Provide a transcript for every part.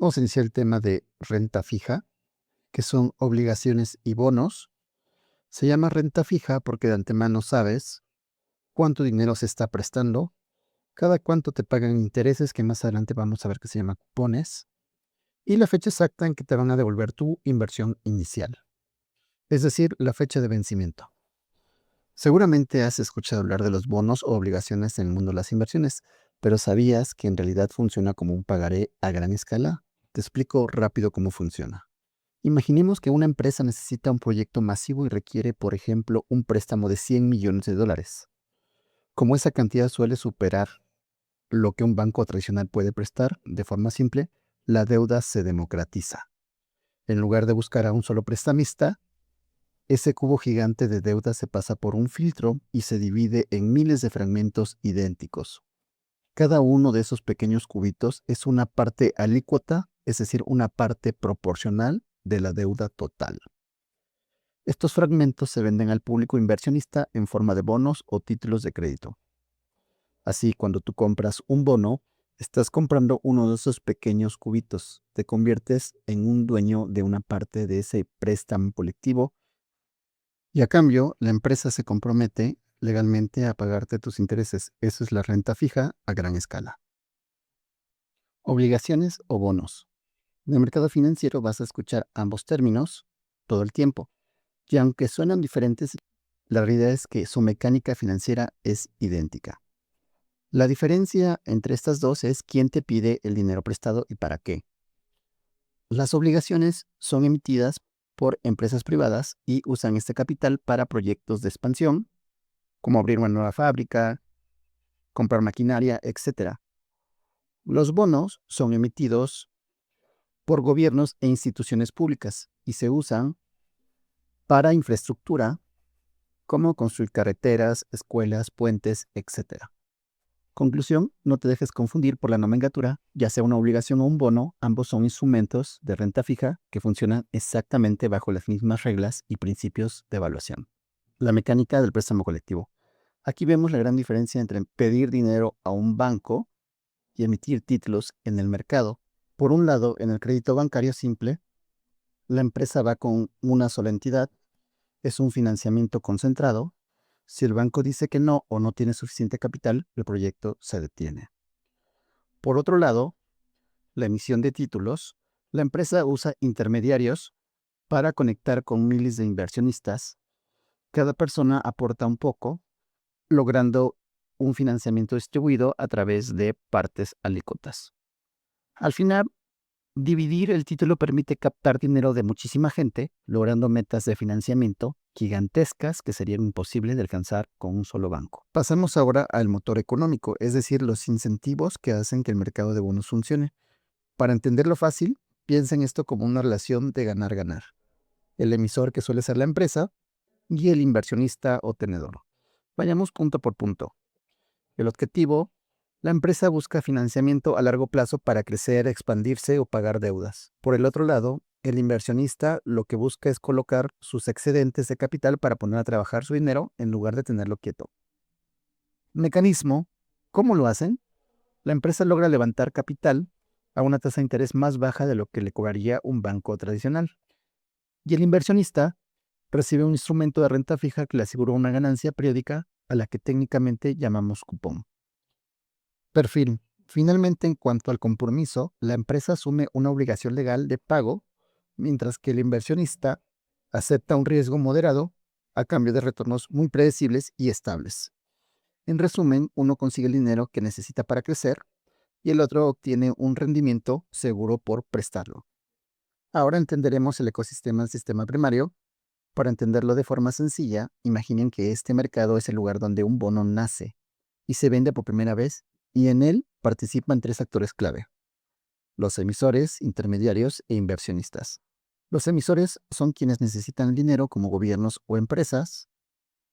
Vamos a iniciar el tema de renta fija, que son obligaciones y bonos. Se llama renta fija porque de antemano sabes cuánto dinero se está prestando, cada cuánto te pagan intereses, que más adelante vamos a ver que se llama cupones, y la fecha exacta en que te van a devolver tu inversión inicial, es decir, la fecha de vencimiento. Seguramente has escuchado hablar de los bonos o obligaciones en el mundo de las inversiones, pero ¿sabías que en realidad funciona como un pagaré a gran escala? Te explico rápido cómo funciona. Imaginemos que una empresa necesita un proyecto masivo y requiere, por ejemplo, un préstamo de 100 millones de dólares. Como esa cantidad suele superar lo que un banco tradicional puede prestar, de forma simple, la deuda se democratiza. En lugar de buscar a un solo prestamista, ese cubo gigante de deuda se pasa por un filtro y se divide en miles de fragmentos idénticos. Cada uno de esos pequeños cubitos es una parte alícuota, es decir, una parte proporcional de la deuda total. Estos fragmentos se venden al público inversionista en forma de bonos o títulos de crédito. Así, cuando tú compras un bono, estás comprando uno de esos pequeños cubitos. Te conviertes en un dueño de una parte de ese préstamo colectivo y a cambio la empresa se compromete legalmente a pagarte tus intereses. Eso es la renta fija a gran escala. Obligaciones o bonos. En el mercado financiero vas a escuchar ambos términos todo el tiempo. Y aunque suenan diferentes, la realidad es que su mecánica financiera es idéntica. La diferencia entre estas dos es quién te pide el dinero prestado y para qué. Las obligaciones son emitidas por empresas privadas y usan este capital para proyectos de expansión, como abrir una nueva fábrica, comprar maquinaria, etc. Los bonos son emitidos por gobiernos e instituciones públicas y se usan para infraestructura, como construir carreteras, escuelas, puentes, etc. Conclusión, no te dejes confundir por la nomenclatura, ya sea una obligación o un bono, ambos son instrumentos de renta fija que funcionan exactamente bajo las mismas reglas y principios de evaluación. La mecánica del préstamo colectivo. Aquí vemos la gran diferencia entre pedir dinero a un banco y emitir títulos en el mercado. Por un lado, en el crédito bancario simple, la empresa va con una sola entidad, es un financiamiento concentrado. Si el banco dice que no o no tiene suficiente capital, el proyecto se detiene. Por otro lado, la emisión de títulos, la empresa usa intermediarios para conectar con miles de inversionistas. Cada persona aporta un poco, logrando un financiamiento distribuido a través de partes alícuotas. Al final, dividir el título permite captar dinero de muchísima gente, logrando metas de financiamiento gigantescas que serían imposibles de alcanzar con un solo banco. Pasamos ahora al motor económico, es decir, los incentivos que hacen que el mercado de bonos funcione. Para entenderlo fácil, piensa en esto como una relación de ganar-ganar. El emisor, que suele ser la empresa, y el inversionista o tenedor. Vayamos punto por punto. El objetivo: la empresa busca financiamiento a largo plazo para crecer, expandirse o pagar deudas. Por el otro lado, el inversionista lo que busca es colocar sus excedentes de capital para poner a trabajar su dinero en lugar de tenerlo quieto. Mecanismo: ¿cómo lo hacen? La empresa logra levantar capital a una tasa de interés más baja de lo que le cobraría un banco tradicional. Y el inversionista recibe un instrumento de renta fija que le asegura una ganancia periódica a la que técnicamente llamamos cupón. Perfil. Finalmente, en cuanto al compromiso, la empresa asume una obligación legal de pago, mientras que el inversionista acepta un riesgo moderado a cambio de retornos muy predecibles y estables. En resumen, uno consigue el dinero que necesita para crecer y el otro obtiene un rendimiento seguro por prestarlo. Ahora entenderemos el ecosistema del sistema primario. Para entenderlo de forma sencilla, imaginen que este mercado es el lugar donde un bono nace y se vende por primera vez, y en él participan tres actores clave: los emisores, intermediarios e inversionistas. Los emisores son quienes necesitan el dinero, como gobiernos o empresas.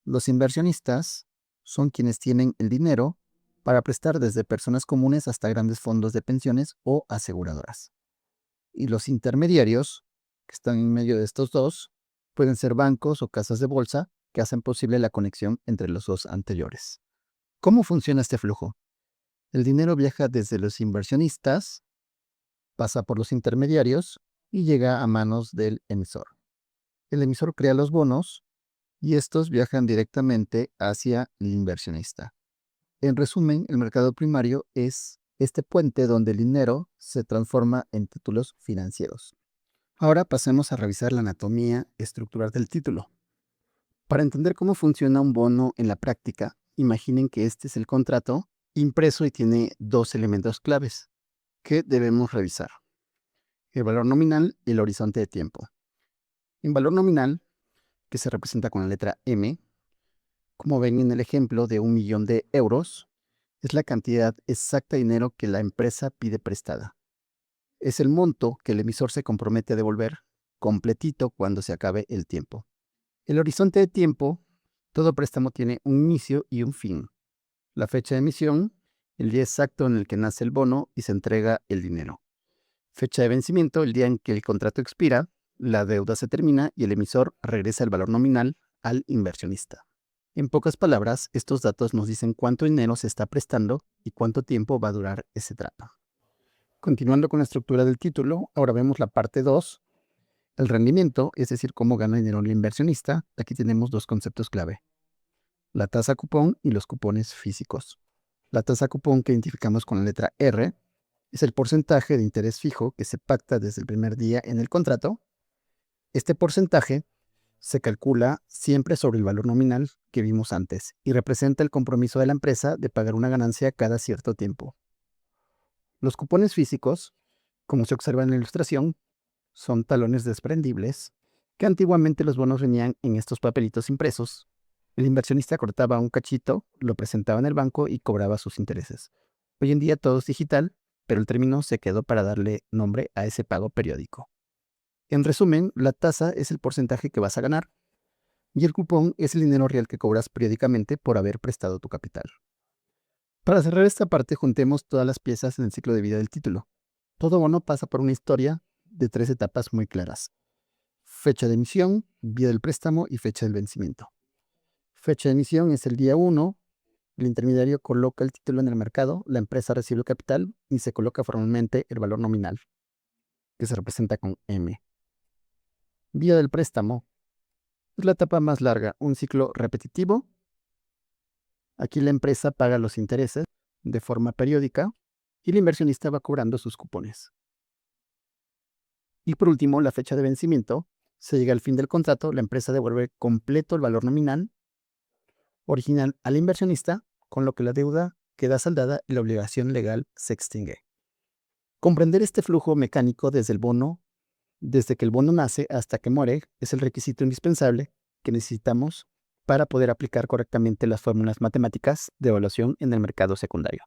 Los inversionistas son quienes tienen el dinero para prestar, desde personas comunes hasta grandes fondos de pensiones o aseguradoras. Y los intermediarios, que están en medio de estos dos, pueden ser bancos o casas de bolsa que hacen posible la conexión entre los dos anteriores. ¿Cómo funciona este flujo? El dinero viaja desde los inversionistas pasa por los intermediarios y llega a manos del emisor. El emisor crea los bonos y estos viajan directamente hacia el inversionista. En resumen, el mercado primario es este puente donde el dinero se transforma en títulos financieros. Ahora pasemos a revisar la anatomía estructural del título. Para entender cómo funciona un bono en la práctica, imaginen que este es el contrato impreso y tiene dos elementos claves que debemos revisar: el valor nominal y el horizonte de tiempo. En valor nominal, que se representa con la letra M, como ven en el ejemplo de 1.000.000 de euros, es la cantidad exacta de dinero que la empresa pide prestada. Es el monto que el emisor se compromete a devolver completito cuando se acabe el tiempo. El horizonte de tiempo: todo préstamo tiene un inicio y un fin. La fecha de emisión: el día exacto en el que nace el bono y se entrega el dinero. Fecha de vencimiento: el día en que el contrato expira, la deuda se termina y el emisor regresa el valor nominal al inversionista. En pocas palabras, estos datos nos dicen cuánto dinero se está prestando y cuánto tiempo va a durar ese trato. Continuando con la estructura del título, ahora vemos la parte 2, el rendimiento, es decir, cómo gana dinero el inversionista. Aquí tenemos dos conceptos clave: la tasa cupón y los cupones físicos. La tasa cupón, que identificamos con la letra R, es el porcentaje de interés fijo que se pacta desde el primer día en el contrato. Este porcentaje se calcula siempre sobre el valor nominal que vimos antes y representa el compromiso de la empresa de pagar una ganancia cada cierto tiempo. Los cupones físicos, como se observa en la ilustración, son talones desprendibles que antiguamente los bonos venían en estos papelitos impresos. El inversionista cortaba un cachito, lo presentaba en el banco y cobraba sus intereses. Hoy en día todo es digital, pero el término se quedó para darle nombre a ese pago periódico. En resumen, la tasa es el porcentaje que vas a ganar y el cupón es el dinero real que cobras periódicamente por haber prestado tu capital. Para cerrar esta parte, juntemos todas las piezas en el ciclo de vida del título. Todo bono pasa por una historia de 3 etapas muy claras: fecha de emisión, vida del préstamo y fecha del vencimiento. Fecha de emisión es el día 1, el intermediario coloca el título en el mercado, la empresa recibe el capital y se coloca formalmente el valor nominal, que se representa con M. Vida del préstamo es la etapa más larga, un ciclo repetitivo. Aquí la empresa paga los intereses de forma periódica y el inversionista va cobrando sus cupones. Y por último, la fecha de vencimiento: se llega al fin del contrato, la empresa devuelve completo el valor nominal original al inversionista, con lo que la deuda queda saldada y la obligación legal se extingue. Comprender este flujo mecánico desde que el bono nace hasta que muere, es el requisito indispensable que necesitamos para poder aplicar correctamente las fórmulas matemáticas de evaluación en el mercado secundario.